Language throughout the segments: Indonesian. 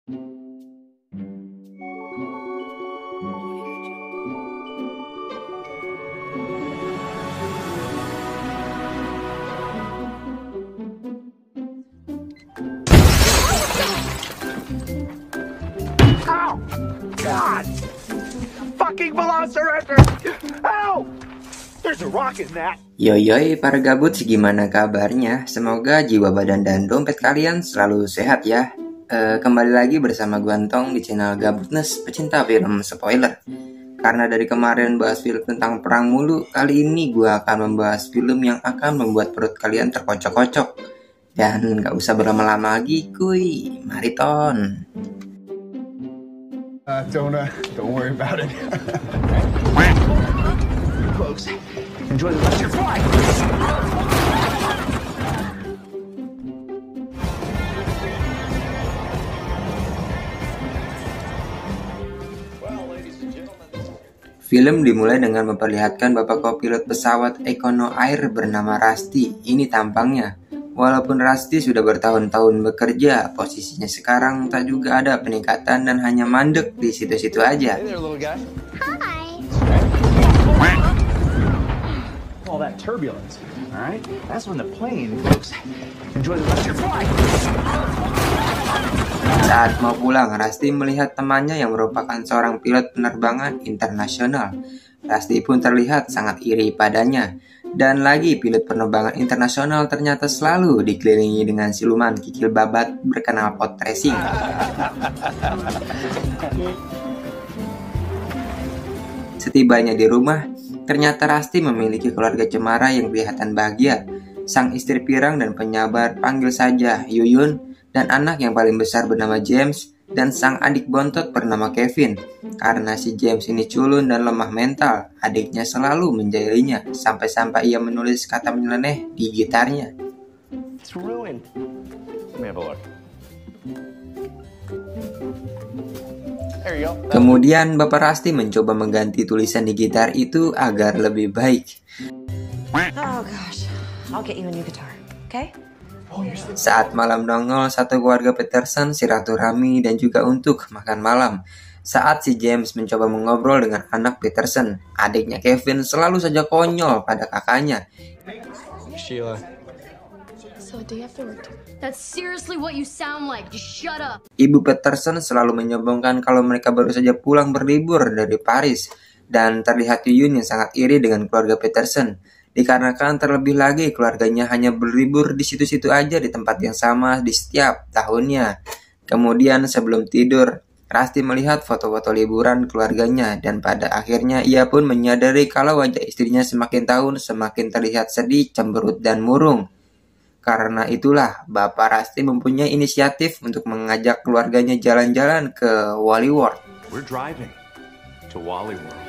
Ow! God! Fucking Velociraptor! Ow! There's a rock in that. Yoyoi para gabut, gimana kabarnya? Semoga jiwa badan dan dompet kalian selalu sehat ya. Kembali lagi bersama Guantong di channel Gabutness, pecinta film spoiler. Karena dari kemarin bahas film tentang perang mulu, kali ini gue akan membahas film yang akan membuat perut kalian terkocok-kocok. Dan gak usah berlama-lama lagi, kuy. Mari ton. Don't worry about it. Folks, enjoy the rest of your flight. Film dimulai dengan memperlihatkan bapak kopilot pesawat Econo Air bernama Rusty. Ini tampangnya. Walaupun Rusty sudah bertahun-tahun bekerja, posisinya sekarang tak juga ada peningkatan dan hanya mandek di situ-situ aja. Hey there, little guy. Hi. All that turbulence. All right, that's when the plane. Folks, enjoy the rest of your flight. Saat mau pulang, Rusty melihat temannya yang merupakan seorang pilot penerbangan internasional. Rusty pun terlihat sangat iri padanya. Dan lagi pilot penerbangan internasional ternyata selalu dikelilingi dengan siluman kikil babat berkenal pot racing. Setibanya di rumah, ternyata Rusty memiliki keluarga cemara yang kelihatan bahagia. Sang istri pirang dan penyabar panggil saja Yuyun, dan anak yang paling besar bernama James, dan sang adik bontot bernama Kevin. Karena si James ini culun dan lemah mental, adiknya selalu menjailinya, sampai-sampai ia menulis kata menyeleneh di gitarnya. It's ruined. Let me have a look. There you go. Kemudian Bapak Rusty mencoba mengganti tulisan di gitar itu agar lebih baik. Oh gosh, I'll get you a new guitar, okay? Saat malam nongol, satu keluarga Peterson silaturahmi dan juga untuk makan malam. Saat si James mencoba mengobrol dengan anak Peterson, adiknya Kevin selalu saja konyol pada kakaknya. Sheila. So day after work. That's seriously what you sound like. Just shut up. Ibu Peterson selalu menyombongkan kalau mereka baru saja pulang berlibur dari Paris. Dan terlihat Yuyun yang sangat iri dengan keluarga Peterson. Dikarenakan terlebih lagi keluarganya hanya berlibur di situ-situ aja di tempat yang sama di setiap tahunnya. Kemudian sebelum tidur, Rusty melihat foto-foto liburan keluarganya dan pada akhirnya ia pun menyadari kalau wajah istrinya semakin tahun semakin terlihat sedih, cemberut dan murung. Karena itulah Bapak Rusty mempunyai inisiatif untuk mengajak keluarganya jalan-jalan ke Wally World. We're driving to Wally World.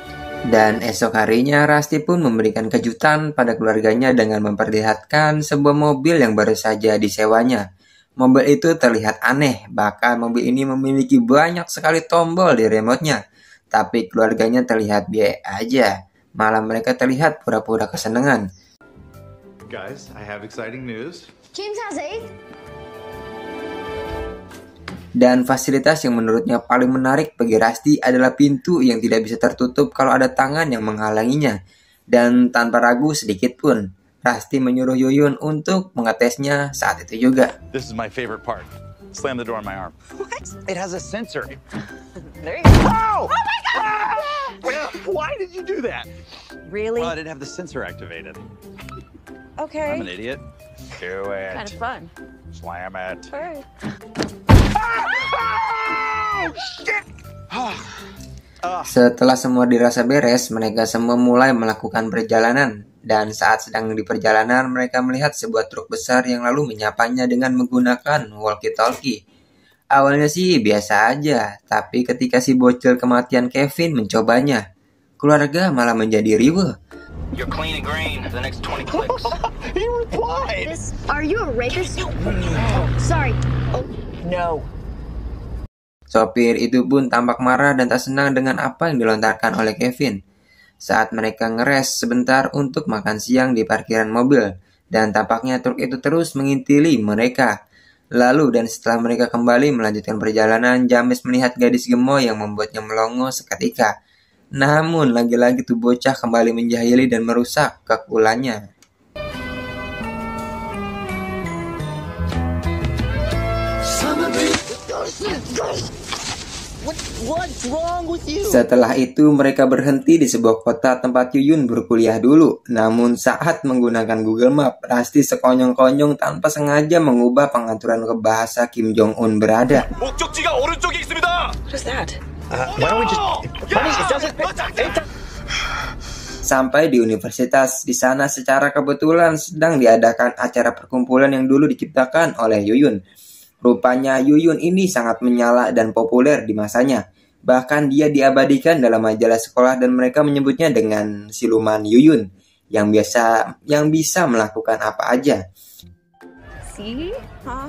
Dan esok harinya Rusty pun memberikan kejutan pada keluarganya dengan memperlihatkan sebuah mobil yang baru saja disewanya. Mobil itu terlihat aneh, bahkan mobil ini memiliki banyak sekali tombol di remote-nya. Tapi keluarganya terlihat biasa aja, malah mereka terlihat pura-pura kesenangan. Guys, I have exciting news. James has AIDS. Dan fasilitas yang menurutnya paling menarik bagi Rusty adalah pintu yang tidak bisa tertutup kalau ada tangan yang menghalanginya. Dan tanpa ragu sedikit pun, Rusty menyuruh Yuyun untuk mengetesnya saat itu juga. This is my favorite part. Slam the door on my arm. What? It has a sensor. There you go. Oh! Oh my God! Why did you do that? Really? Well, I didn't have the sensor activated. Okay. I'm an idiot. Do it. Kind of fun. Slam it. All right. Oh, shit! Setelah semua dirasa beres, mereka semua mulai melakukan perjalanan. Dan saat sedang di perjalanan, mereka melihat sebuah truk besar yang lalu menyapanya dengan menggunakan walkie-talkie. Awalnya sih biasa aja, tapi ketika si bocil kematian Kevin mencobanya, keluarga malah menjadi riweuh. You're clean and green for the next 20 clicks. He replied. Are you a rapist? Sorry. No. Sopir itu pun tampak marah dan tak senang dengan apa yang dilontarkan oleh Kevin. Saat mereka ngeres sebentar untuk makan siang di parkiran mobil, dan tampaknya truk itu terus mengintili mereka. Lalu dan setelah mereka kembali melanjutkan perjalanan, James melihat gadis gemoy yang membuatnya melongo seketika. Namun lagi-lagi tuh bocah kembali menjahili dan merusak kekulannya. Setelah itu mereka berhenti di sebuah kota tempat Yuyun berkuliah dulu. Namun saat menggunakan Google Map, Rusty sekonyong-konyong tanpa sengaja mengubah pengaturan ke bahasa Kim Jong-un berada. 목적지가 오른쪽에 있습니다. What is that? Why don't we just... Sampai di universitas, di sana secara kebetulan sedang diadakan acara perkumpulan yang dulu diciptakan oleh Yuyun. Rupanya Yuyun ini sangat menyala dan populer di masanya. Bahkan dia diabadikan dalam majalah sekolah dan mereka menyebutnya dengan siluman Yuyun yang bisa melakukan apa aja. See? Huh?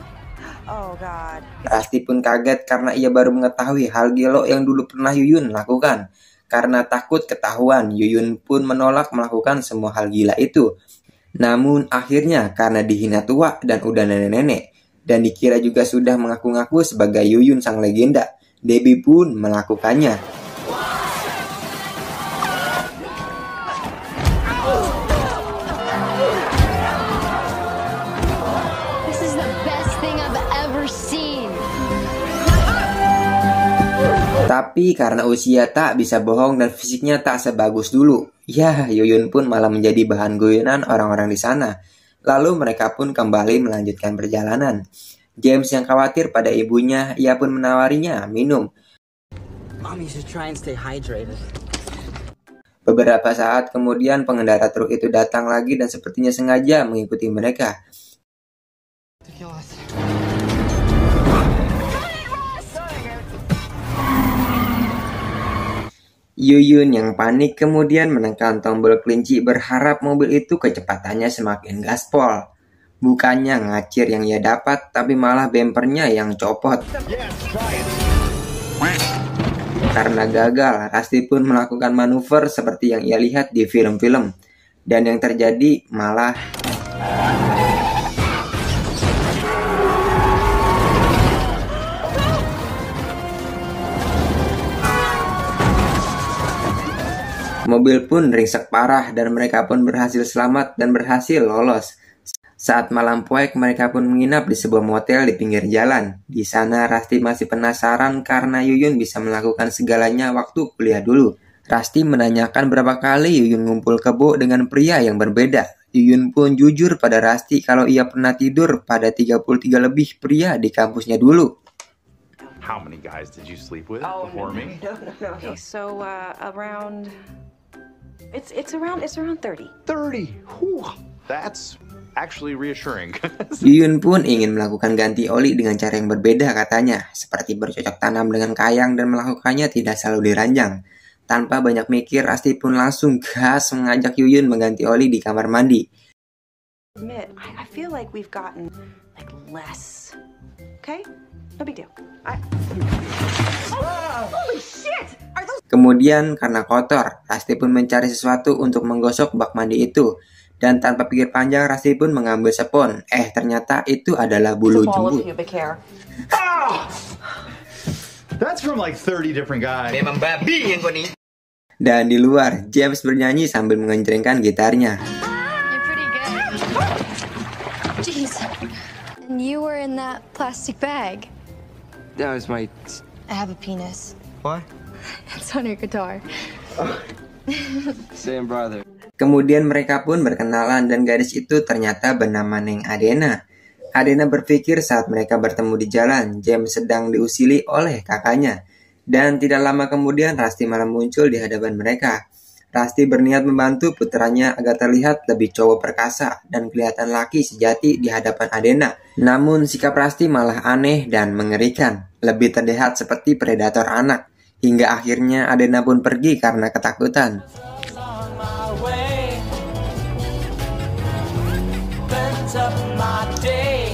Oh God. Rusty pun kaget karena ia baru mengetahui hal gelo yang dulu pernah Yuyun lakukan. Karena takut ketahuan, Yuyun pun menolak melakukan semua hal gila itu. Namun akhirnya karena dihina tua dan udah nenek-nenek, dan dikira juga sudah mengaku-ngaku sebagai Yuyun sang legenda, Debbie pun melakukannya. This is the best thing I've ever seen. Tapi karena usia tak bisa bohong dan fisiknya tak sebagus dulu, ya Yuyun pun malah menjadi bahan guyonan orang-orang di sana. Lalu mereka pun kembali melanjutkan perjalanan. James yang khawatir pada ibunya, ia pun menawarinya minum. Mommy should try and stay hydrated. Beberapa saat kemudian pengendara truk itu datang lagi dan sepertinya sengaja mengikuti mereka. Yuyun yang panik kemudian menekan tombol kelinci berharap mobil itu kecepatannya semakin gaspol. Bukannya ngacir yang ia dapat, tapi malah bempernya yang copot. Karena gagal, Rusty pun melakukan manuver seperti yang ia lihat di film-film. Dan yang terjadi malah... Mobil pun ringsek parah dan mereka pun berhasil selamat dan berhasil lolos. Saat malam poek, mereka pun menginap di sebuah motel di pinggir jalan. Di sana Rusty masih penasaran karena Yuyun bisa melakukan segalanya waktu kuliah dulu. Rusty menanyakan berapa kali Yuyun ngumpul kebo dengan pria yang berbeda. Yuyun pun jujur pada Rusty kalau ia pernah tidur pada 33 lebih pria di kampusnya dulu. How many guys did you sleep with before me? No. Okay, so around. It's around 30. 30. Whew. That's actually reassuring. Yuyun pun ingin melakukan ganti oli dengan cara yang berbeda katanya, seperti bercocok tanam dengan Kayang dan melakukannya tidak selalu diranjang. Tanpa banyak mikir, Rusty pun langsung gas mengajak Yuyun mengganti oli di kamar mandi. Admit, I feel like we've gotten like less. Okay? No big deal. Holy shit! Are those... Kemudian karena kotor, Rusty pun mencari sesuatu untuk menggosok bak mandi itu. Dan tanpa pikir panjang, Rusty pun mengambil spons. Ternyata itu adalah bulu jembut. That's from like 30 different guys. Memang babi yang kau ni. Dan di luar, James bernyanyi sambil mengenjrengkan gitarnya. You're pretty good. Jeez. And you were in that plastic bag. That was my... I have a penis. What? It's on your guitar. Same brother. Kemudian mereka pun berkenalan dan gadis itu ternyata bernama Neng Adena. Adena berpikir saat mereka bertemu di jalan, James sedang diusili oleh kakaknya. Dan tidak lama kemudian Rusty malah muncul di hadapan mereka. Rusty berniat membantu putranya agar terlihat lebih cowok perkasa dan kelihatan laki sejati di hadapan Adena. Namun sikap Rusty malah aneh dan mengerikan, lebih terlihat seperti predator anak. Hingga akhirnya Adena pun pergi karena ketakutan.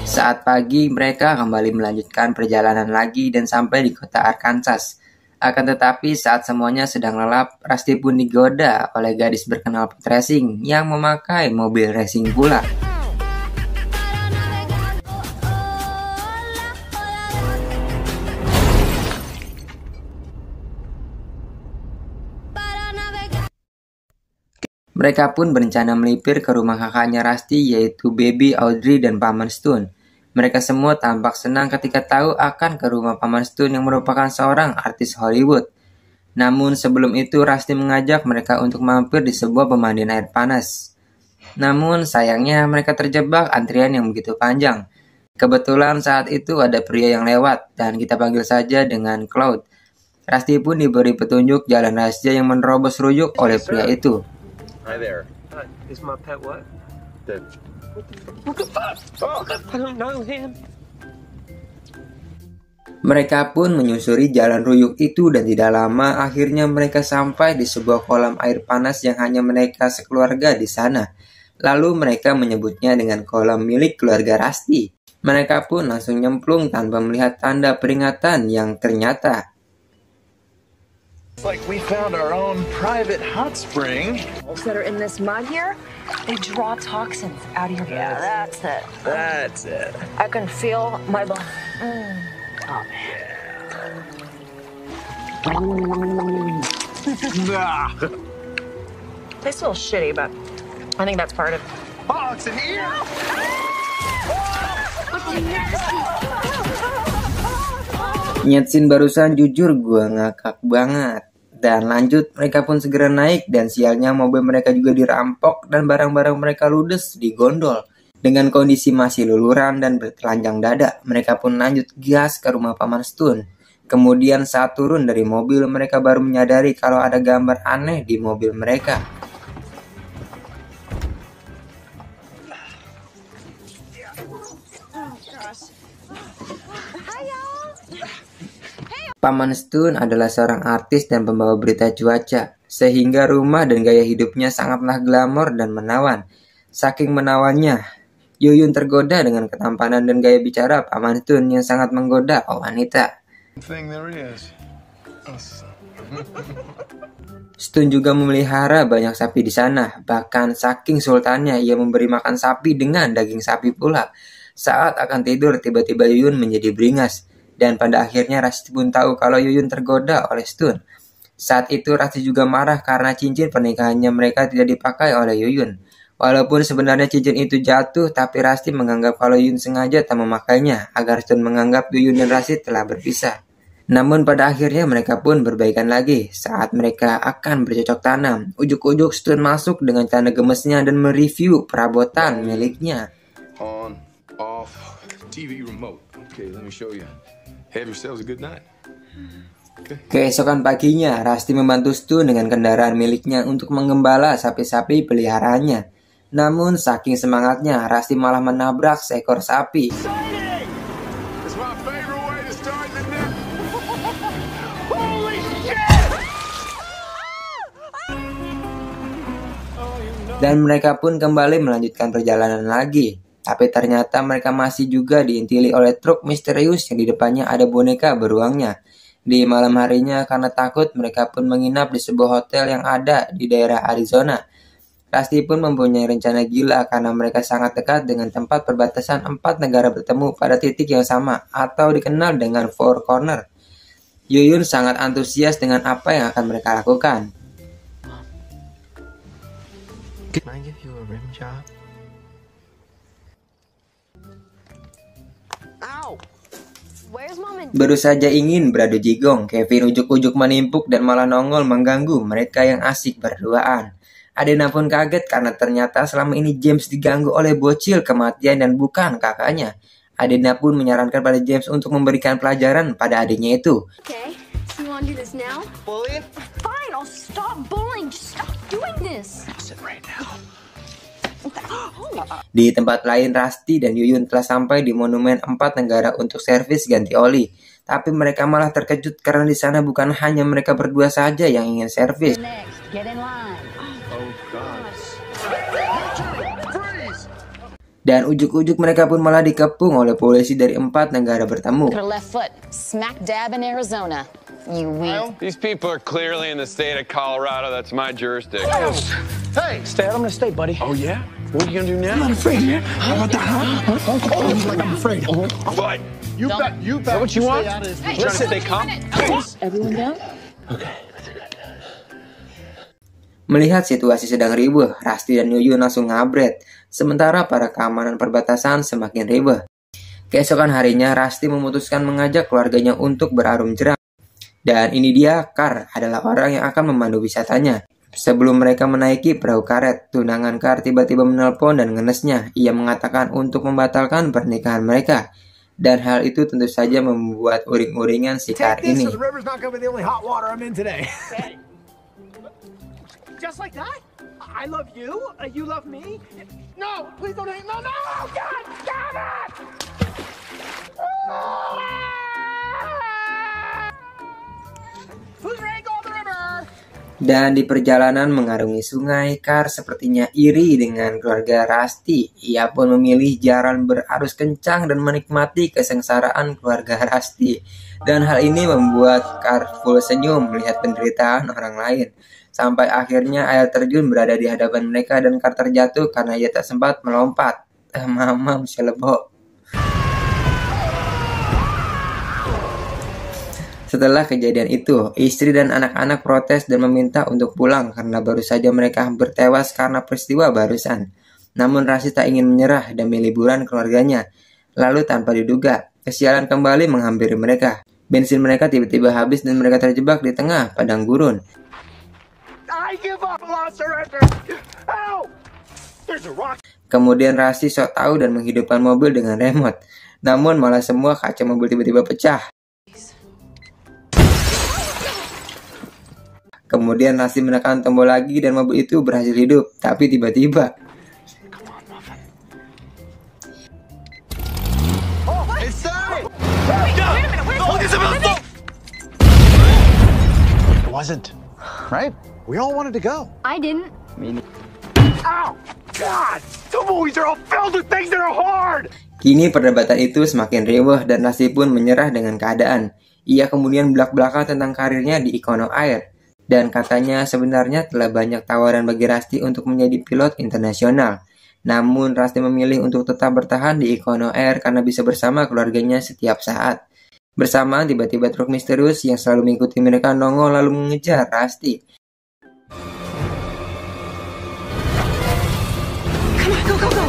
Saat pagi mereka kembali melanjutkan perjalanan lagi dan sampai di kota Arkansas. Akan tetapi saat semuanya sedang lelap, Rusty pun digoda oleh gadis berkenal pot racing yang memakai mobil racing pula. Mereka pun berencana melipir ke rumah kakaknya Rusty, yaitu Baby, Audrey, dan Paman Stone. Mereka semua tampak senang ketika tahu akan ke rumah Paman Stone yang merupakan seorang artis Hollywood. Namun sebelum itu Rusty mengajak mereka untuk mampir di sebuah pemandian air panas. Namun sayangnya mereka terjebak antrian yang begitu panjang. Kebetulan saat itu ada pria yang lewat dan kita panggil saja dengan Cloud. Rusty pun diberi petunjuk jalan rahasia yang menerobos ruyuk oleh pria itu. Hi there. Is my pet what? The- I don't know him. Mereka pun menyusuri jalan ruyuk itu dan tidak lama akhirnya mereka sampai di sebuah kolam air panas yang hanya mereka sekeluarga di sana. Lalu mereka menyebutnya dengan kolam milik keluarga Rusty. Mereka pun langsung nyemplung tanpa melihat tanda peringatan yang ternyata. It's like we found our own private hot spring. That are in this mud here, they draw toxins out of your body. Yeah, that's it. That's it. I can feel my blood. Tastes a little shitty, but I think that's part of it. Oh, it's in here. Nyetsin barusan jujur gua ngakak banget. Dan lanjut mereka pun segera naik dan sialnya mobil mereka juga dirampok dan barang-barang mereka ludes di gondol. Dengan kondisi masih luluran dan bertelanjang dada, mereka pun lanjut gas ke rumah Paman Stone. Kemudian saat turun dari mobil mereka baru menyadari kalau ada gambar aneh di mobil mereka. Paman Stone adalah seorang artis dan pembawa berita cuaca, sehingga rumah dan gaya hidupnya sangatlah glamor dan menawan. Saking menawannya, Yuyun tergoda dengan ketampanan dan gaya bicara Paman Stone yang sangat menggoda wanita. Stone juga memelihara banyak sapi di sana, bahkan saking sultannya ia memberi makan sapi dengan daging sapi pula. Saat akan tidur, tiba-tiba Yuyun menjadi beringas. Dan pada akhirnya Rusty pun tahu kalau Yuyun tergoda oleh Stone. Saat itu Rusty juga marah karena cincin pernikahannya mereka tidak dipakai oleh Yuyun. Walaupun sebenarnya cincin itu jatuh, tapi Rusty menganggap kalau Yuyun sengaja tak memakainya agar Stone menganggap Yuyun dan Rusty telah berpisah. Namun pada akhirnya mereka pun berbaikan lagi. Saat mereka akan bercocok tanam, ujuk-ujuk Stone masuk dengan tanda gemesnya dan mereview perabotan miliknya. On, off, TV remote. Okay, let me show you. Have yourselves a good night. Keesokan paginya, Rusty membantu Stone dengan kendaraan miliknya untuk menggembala sapi-sapi peliharaannya. Namun saking semangatnya, Rusty malah menabrak seekor sapi. Dan mereka pun kembali melanjutkan perjalanan lagi. Tapi ternyata mereka masih juga diintili oleh truk misterius yang di depannya ada boneka beruangnya. Di malam harinya karena takut mereka pun menginap di sebuah hotel yang ada di daerah Arizona. Rusty pun mempunyai rencana gila karena mereka sangat dekat dengan tempat perbatasan 4 negara bertemu pada titik yang sama atau dikenal dengan Four Corner. Yuyun sangat antusias dengan apa yang akan mereka lakukan. Can I give you a rim job? Baru saja ingin beradu jigong, Kevin ujuk-ujuk menimpuk dan malah nongol mengganggu mereka yang asik berduaan. Adena pun kaget karena ternyata selama ini James diganggu oleh bocil kematian dan bukan kakaknya. Adena pun menyarankan pada James untuk memberikan pelajaran pada adiknya itu. Okay, so you want to do this now? Bullying? Fine, I'll stop bullying. Just stop doing this. Sit right now. Di tempat lain, Rusty dan Yuyun telah sampai di monumen 4 negara untuk servis ganti oli. Tapi mereka malah terkejut karena di sana bukan hanya mereka berdua saja yang ingin servis. Dan ujuk-ujuk mereka pun malah dikepung oleh polisi dari 4 negara bertemu. Left foot, smack dab in Arizona. You weak. These people are clearly in the state of Colorado. That's my jurisdiction. Hey, stay out. I'm gonna stay, buddy. Oh, yeah? What are you gonna do now? I'm not afraid, man. How about that, huh? Oh, he's like I'm afraid. What? You bet. You bet. What you want? Stay out of this. You trying to stay calm? Everyone down? Okay. Melihat situasi sedang ribuh, Rusty dan Yuyun langsung ngabret, sementara para keamanan perbatasan semakin ribuh. Keesokan harinya, Rusty memutuskan mengajak keluarganya untuk berarum jeram. Dan ini dia, Carl adalah orang yang akan memandu wisatanya. Sebelum mereka menaiki perahu karet, tunangan Carl tiba-tiba menelpon dan ngenesnya. Ia mengatakan untuk membatalkan pernikahan mereka. Dan hal itu tentu saja membuat uring-uringan si Carl ini. Just like that? I love you? You love me? No! Please don't hate me! No! God! Damn it! Who's ready to go on the river? Dan di perjalanan mengarungi sungai, Carl sepertinya iri dengan keluarga Rusty. Ia pun memilih jalan berarus kencang dan menikmati kesengsaraan keluarga Rusty. Dan hal ini membuat Carl full senyum melihat penderitaan orang lain. Sampai akhirnya air terjun berada di hadapan mereka dan Carl terjatuh karena ia tak sempat melompat. Mamam selebok. Setelah kejadian itu, istri dan anak-anak protes dan meminta untuk pulang karena baru saja mereka hampir tewas karena peristiwa barusan. Namun Rusty tak ingin menyerah demi liburan keluarganya. Lalu tanpa diduga, kesialan kembali menghampiri mereka. Bensin mereka tiba-tiba habis dan mereka terjebak di tengah padang gurun. Kemudian Rusty sok tahu dan menghidupkan mobil dengan remote. Namun malah semua kaca mobil tiba-tiba pecah. Kemudian Rusty menekan tombol lagi dan mobil itu berhasil hidup. Tapi tiba-tiba Wasn't, right? We all wanted to go. I didn't. Ow! God! The movies are all filled with things that are hard! kini perdebatan itu semakin riuh dan Rusty pun menyerah dengan keadaan. Ia kemudian belak-belakan tentang karirnya di Econo Air. Dan katanya sebenarnya telah banyak tawaran bagi Rusty untuk menjadi pilot internasional. Namun Rusty memilih untuk tetap bertahan di Econo Air karena bisa bersama keluarganya setiap saat. Bersamaan tiba-tiba truk misterius yang selalu mengikuti mereka nongol lalu mengejar Rusty. Come on, go, go, go!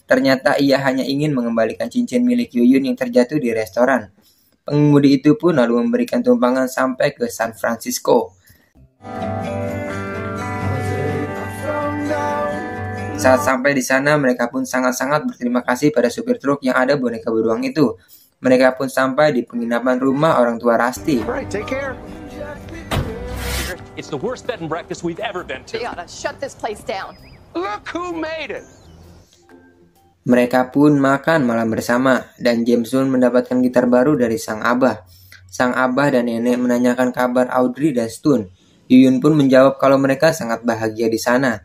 Ternyata ia hanya ingin mengembalikan cincin milik Yuyun yang terjatuh di restoran. Pengemudi itu pun lalu memberikan tumpangan sampai ke San Francisco. Saat sampai di sana, mereka pun sangat-sangat berterima kasih pada supir truk yang ada boneka beruang itu. Mereka pun sampai di penginapan rumah orang tua Rusty. It's the worst bed and breakfast we've ever been to. They ought to shut this place down. Look who made it. Mereka pun makan malam bersama, dan James pun mendapatkan gitar baru dari sang abah. Sang abah dan nenek menanyakan kabar Audrey dan Stone. Yuyun pun menjawab kalau mereka sangat bahagia di sana.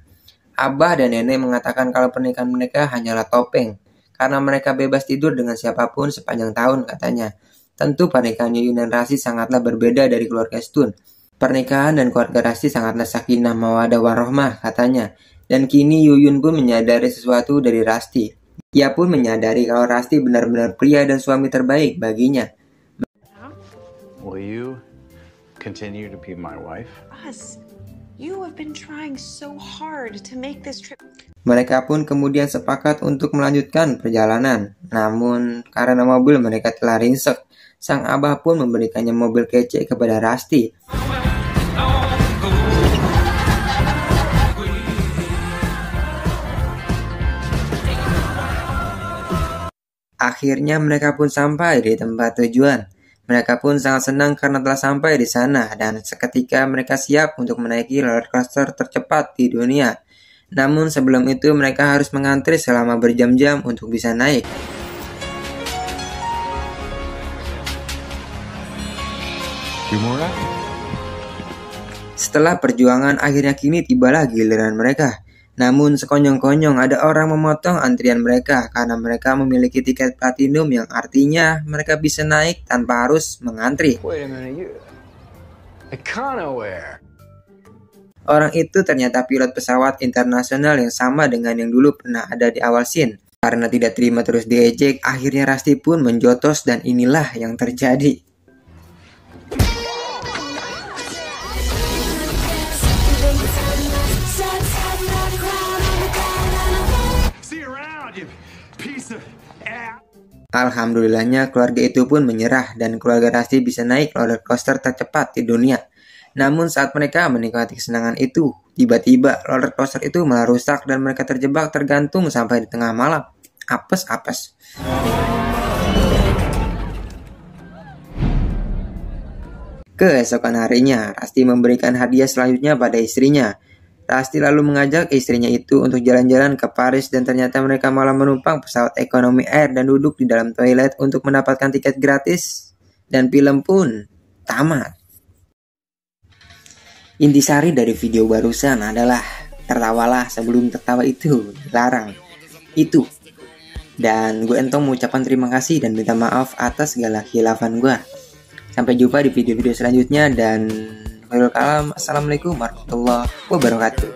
Abah dan nenek mengatakan kalau pernikahan mereka hanyalah topeng, karena mereka bebas tidur dengan siapapun sepanjang tahun katanya. Tentu pernikahan Yuyun dan Rusty sangatlah berbeda dari keluarga Stone. Pernikahan dan keluarga Rusty sangatlah sakinah mawaddah warohmah katanya. Dan kini Yuyun pun menyadari sesuatu dari Rusty. Ia pun menyadari kalau Rusty benar-benar pria dan suami terbaik baginya. Will you continue to be my wife? Us. You have been trying so hard to make this trip. Mereka pun kemudian sepakat untuk melanjutkan perjalanan. Namun karena mobil mereka telah ringsek, sang abah pun memberikannya mobil kece kepada Rusty. Akhirnya mereka pun sampai di tempat tujuan. Mereka pun sangat senang karena telah sampai di sana dan seketika mereka siap untuk menaiki roller coaster tercepat di dunia. Namun sebelum itu mereka harus mengantri selama berjam-jam untuk bisa naik. Setelah perjuangan akhirnya kini tibalah giliran mereka. Namun sekonyong-konyong ada orang memotong antrian mereka karena mereka memiliki tiket platinum yang artinya mereka bisa naik tanpa harus mengantri. Orang itu ternyata pilot pesawat internasional yang sama dengan yang dulu pernah ada di awal scene. Karena tidak terima terus diejek, akhirnya Rusty pun menjotos dan inilah yang terjadi. Alhamdulillahnya keluarga itu pun menyerah dan keluarga Rusty bisa naik roller coaster tercepat di dunia. Namun saat mereka menikmati kesenangan itu, tiba-tiba roller coaster itu malah rusak dan mereka terjebak tergantung sampai di tengah malam. Apes. Keesokan harinya, Rusty memberikan hadiah selanjutnya pada istrinya. Rusty lalu mengajak istrinya itu untuk jalan-jalan ke Paris dan ternyata mereka malah menumpang pesawat ekonomi air dan duduk di dalam toilet untuk mendapatkan tiket gratis. Dan film pun tamat. Intisari dari video barusan adalah tertawalah sebelum tertawa itu dilarang. Itu. Dan gue Entong mengucapkan terima kasih dan minta maaf atas segala khilafan gue. Sampai jumpa di video-video selanjutnya dan Assalamualaikum warahmatullahi wabarakatuh.